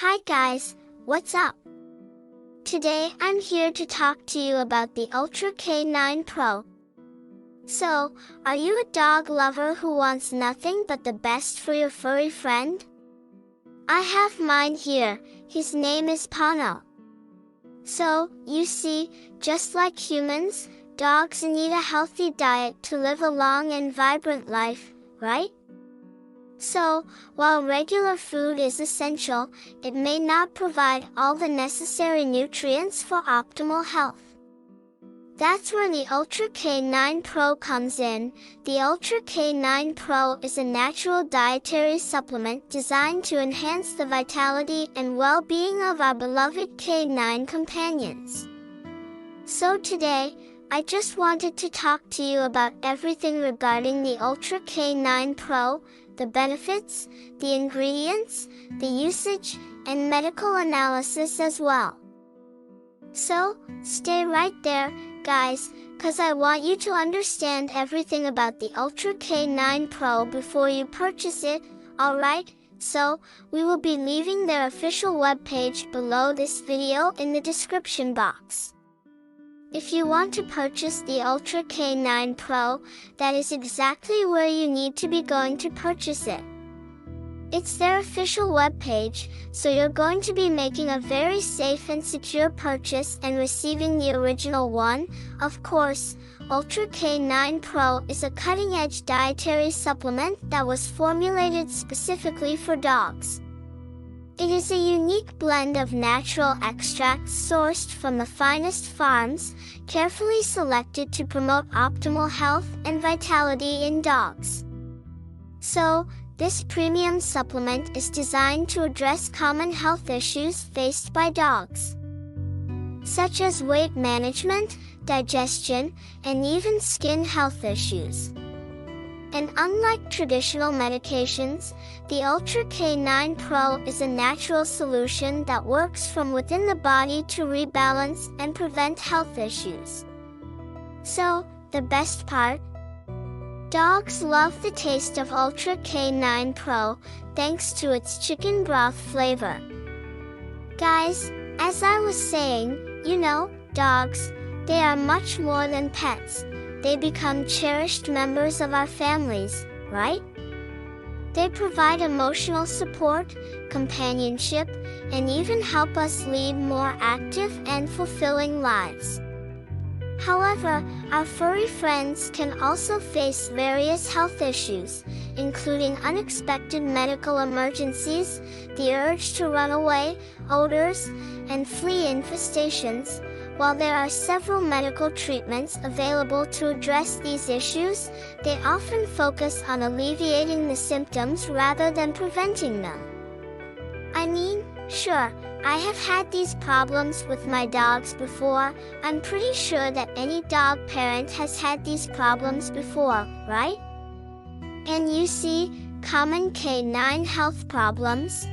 Hi guys, what's up? Today I'm here to talk to you about the UltraK9 Pro. So, are you a dog lover who wants nothing but the best for your furry friend? I have mine here, his name is Primal. So, you see, just like humans, dogs need a healthy diet to live a long and vibrant life, right? So, while regular food is essential, it may not provide all the necessary nutrients for optimal health. That's where the UltraK9 Pro comes in. The UltraK9 Pro is a natural dietary supplement designed to enhance the vitality and well-being of our beloved K9 companions. So today, I just wanted to talk to you about everything regarding the UltraK9 Pro, the benefits, the ingredients, the usage, and medical analysis as well. So, stay right there, guys, cause I want you to understand everything about the UltraK9 Pro before you purchase it, alright? So, we will be leaving their official webpage below this video in the description box. If you want to purchase the UltraK9 Pro, that is exactly where you need to be going to purchase it. It's their official webpage, so you're going to be making a very safe and secure purchase and receiving the original one. Of course, UltraK9 Pro is a cutting-edge dietary supplement that was formulated specifically for dogs. It is a unique blend of natural extracts sourced from the finest farms, carefully selected to promote optimal health and vitality in dogs. So, this premium supplement is designed to address common health issues faced by dogs, such as weight management, digestion, and even skin health issues. And unlike traditional medications, the UltraK9 Pro is a natural solution that works from within the body to rebalance and prevent health issues. So, the best part? Dogs love the taste of UltraK9 Pro, thanks to its chicken broth flavor. Guys, as I was saying, dogs, they are much more than pets. They become cherished members of our families, right? They provide emotional support, companionship, and even help us lead more active and fulfilling lives. However, our furry friends can also face various health issues, including unexpected medical emergencies, the urge to run away, odors, and flea infestations. While there are several medical treatments available to address these issues, they often focus on alleviating the symptoms rather than preventing them. I mean, sure, I have had these problems with my dogs before. I'm pretty sure that any dog parent has had these problems before, right? And you see, common K9 health problems,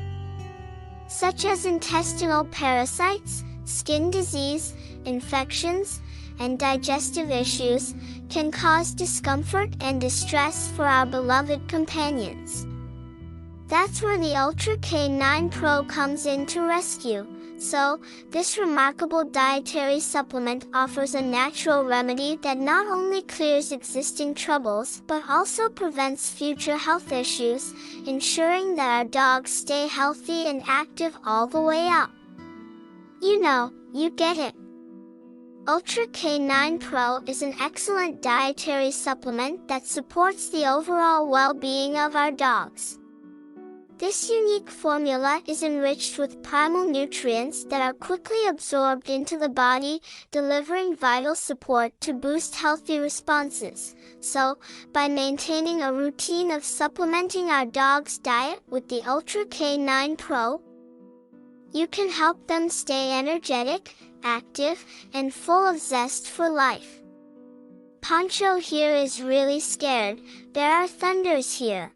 such as intestinal parasites, skin disease, infections, and digestive issues, can cause discomfort and distress for our beloved companions. That's where the UltraK9 Pro comes in to rescue. So, this remarkable dietary supplement offers a natural remedy that not only clears existing troubles but also prevents future health issues, ensuring that our dogs stay healthy and active all the way up. You get it. UltraK9 Pro is an excellent dietary supplement that supports the overall well-being of our dogs. This unique formula is enriched with primal nutrients that are quickly absorbed into the body, delivering vital support to boost healthy responses. So, by maintaining a routine of supplementing our dog's diet with the UltraK9 Pro, you can help them stay energetic, active, and full of zest for life. Pancho here is really scared. There are thunders here.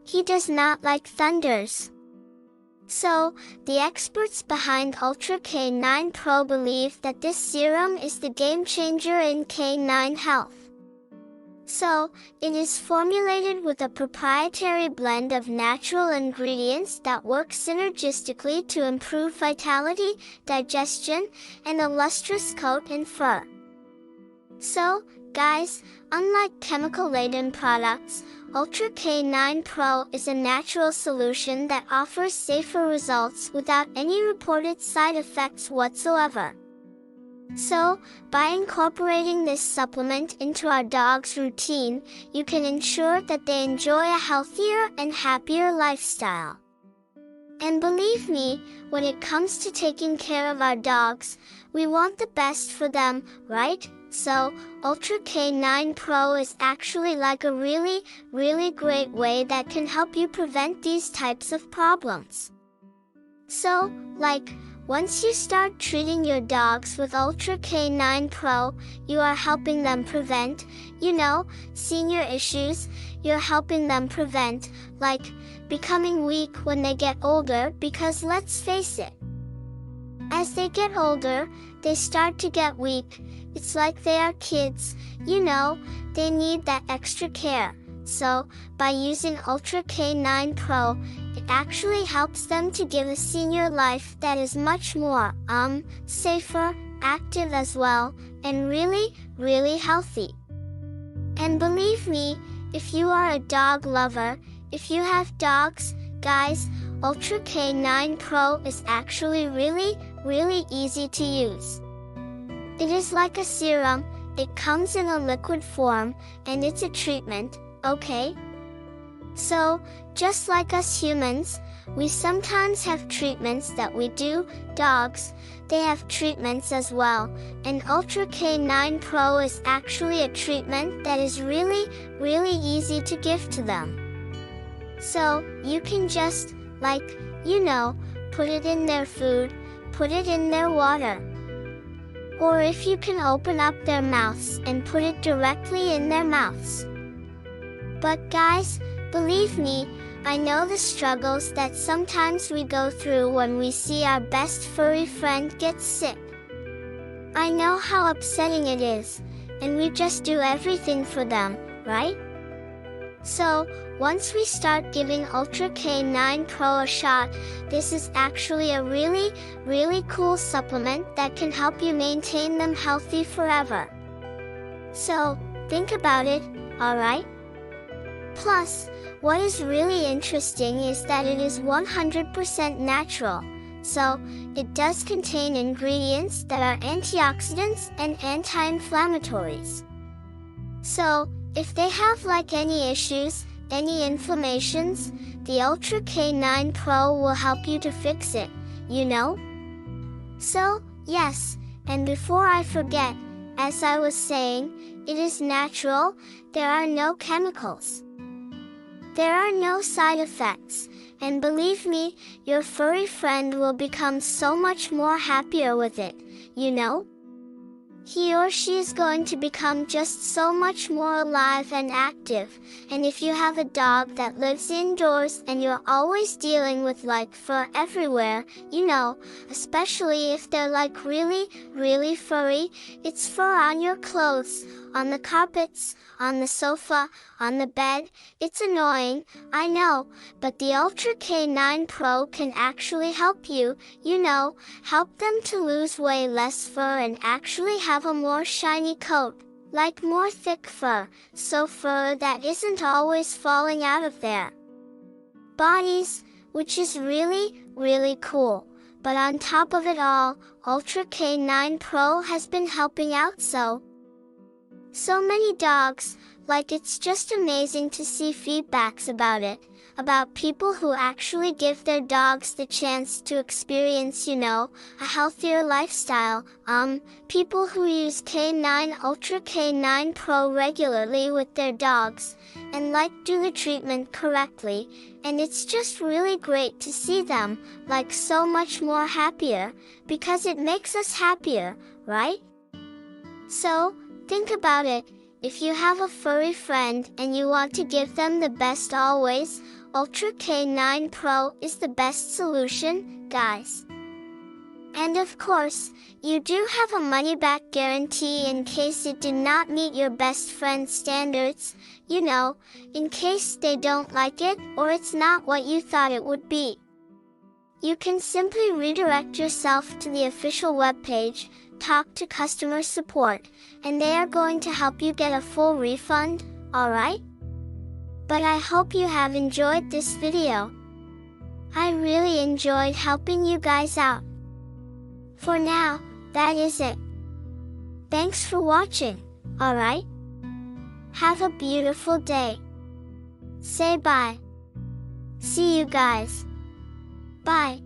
He does not like thunders. So, the experts behind UltraK9 Pro believe that this serum is the game changer in K9 health. So, it is formulated with a proprietary blend of natural ingredients that work synergistically to improve vitality, digestion, and a lustrous coat and fur. So, guys, unlike chemical-laden products, UltraK9 Pro is a natural solution that offers safer results without any reported side effects whatsoever. So, by incorporating this supplement into our dog's routine, you can ensure that they enjoy a healthier and happier lifestyle. And believe me, when it comes to taking care of our dogs, we want the best for them, right? So, UltraK9 Pro is actually like a really great way that can help you prevent these types of problems. So, once you start treating your dogs with UltraK9 Pro, you are helping them prevent, senior issues. You're helping them prevent, becoming weak when they get older, because let's face it, as they get older, they start to get weak. It's like they are kids, they need that extra care. So, by using UltraK9 Pro, it actually helps them to give a senior life that is much more, safer, active as well, and really healthy. And believe me, if you are a dog lover, if you have dogs, guys, UltraK9 Pro is actually really easy to use. It is like a serum, it comes in a liquid form, and it's a treatment, okay? So, just like us humans, we sometimes have treatments that we do. Dogs, they have treatments as well, and UltraK9 Pro is actually a treatment that is really easy to give to them. So, you can just, put it in their food, put it in their water. Or if you can open up their mouths and put it directly in their mouths. But guys, believe me, I know the struggles that sometimes we go through when we see our best furry friend get sick. I know how upsetting it is, and we just do everything for them, right? So, once we start giving UltraK9 Pro a shot, this is actually a really cool supplement that can help you maintain them healthy forever. So, think about it, alright? Plus, what is really interesting is that it is 100% natural, so it does contain ingredients that are antioxidants and anti-inflammatories. So, if they have any issues, any inflammations, the UltraK9 Pro will help you to fix it, So, yes, and before I forget, as I was saying, it is natural, there are no chemicals. There are no side effects, and believe me, your furry friend will become so much more happier with it, He or she is going to become just so much more alive and active, and if you have a dog that lives indoors and you're always dealing with fur everywhere, especially if they're really furry, it's fur on your clothes, on the carpets, on the sofa, on the bed. It's annoying, I know, but the UltraK9 Pro can actually help you, help them to lose way less fur and actually have a more shiny coat, more thick fur, so fur that isn't always falling out of their bodies, which is really cool. But on top of it all, UltraK9 Pro has been helping out so many dogs, it's just amazing to see feedbacks about it, about people who actually give their dogs the chance to experience, a healthier lifestyle, people who use UltraK9 Pro regularly with their dogs, and do the treatment correctly, and it's just really great to see them, so much more happier, because it makes us happier, right? So, think about it, if you have a furry friend and you want to give them the best always, UltraK9 Pro is the best solution, guys. And of course, you do have a money-back guarantee in case it did not meet your best friend's standards, you know, in case they don't like it or it's not what you thought it would be. You can simply redirect yourself to the official webpage, talk to customer support, and they are going to help you get a full refund, alright? But I hope you have enjoyed this video. I really enjoyed helping you guys out. For now, that is it. Thanks for watching, alright? Have a beautiful day. Say bye. See you guys. Bye.